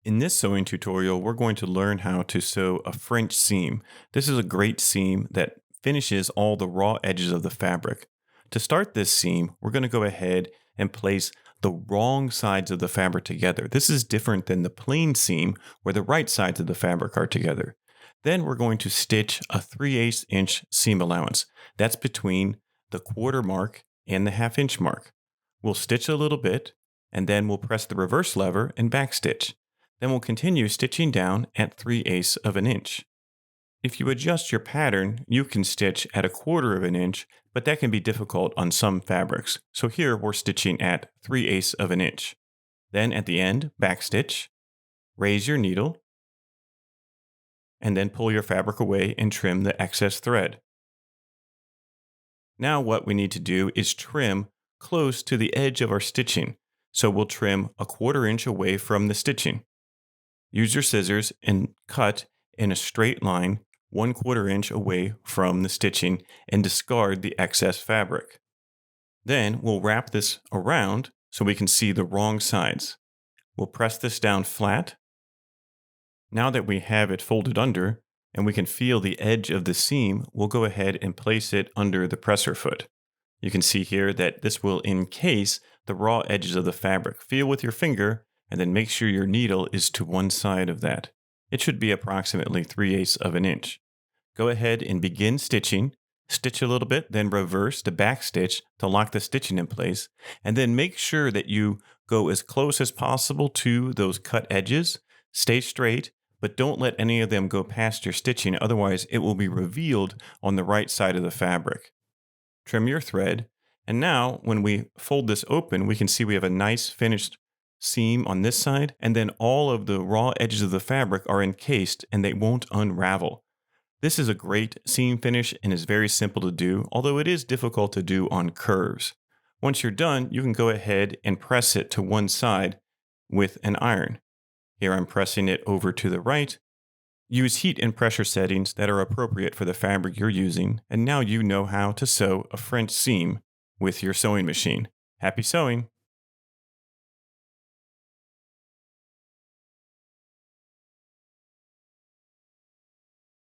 In this sewing tutorial, we're going to learn how to sew a French seam. This is a great seam that finishes all the raw edges of the fabric. To start this seam, we're going to go ahead and place the wrong sides of the fabric together. This is different than the plain seam where the right sides of the fabric are together. Then we're going to stitch a 3/8 inch seam allowance. That's between the quarter mark and the half-inch mark. We'll stitch a little bit, and then we'll press the reverse lever and backstitch. Then we'll continue stitching down at 3/8 of an inch. If you adjust your pattern, you can stitch at 1/4 of an inch, but that can be difficult on some fabrics. So here we're stitching at 3/8 of an inch. Then at the end, backstitch, raise your needle, and then pull your fabric away and trim the excess thread. Now what we need to do is trim close to the edge of our stitching. So we'll trim 1/4 inch away from the stitching. Use your scissors and cut in a straight line 1/4 inch away from the stitching and discard the excess fabric. Then we'll wrap this around so we can see the wrong sides. We'll press this down flat. Now that we have it folded under and we can feel the edge of the seam, we'll go ahead and place it under the presser foot. You can see here that this will encase the raw edges of the fabric. Feel with your finger and then make sure your needle is to one side of that. It should be approximately 3/8 of an inch. Go ahead and begin stitching. Stitch a little bit, then reverse to back stitch to lock the stitching in place. And then make sure that you go as close as possible to those cut edges. Stay straight, but don't let any of them go past your stitching. Otherwise, it will be revealed on the right side of the fabric. Trim your thread. And now when we fold this open, we can see we have a nice finished seam on this side, and then all of the raw edges of the fabric are encased and they won't unravel. This is a great seam finish and is very simple to do, although it is difficult to do on curves. Once you're done, you can go ahead and press it to one side with an iron. Here I'm pressing it over to the right. Use heat and pressure settings that are appropriate for the fabric you're using, and now you know how to sew a French seam with your sewing machine. Happy sewing!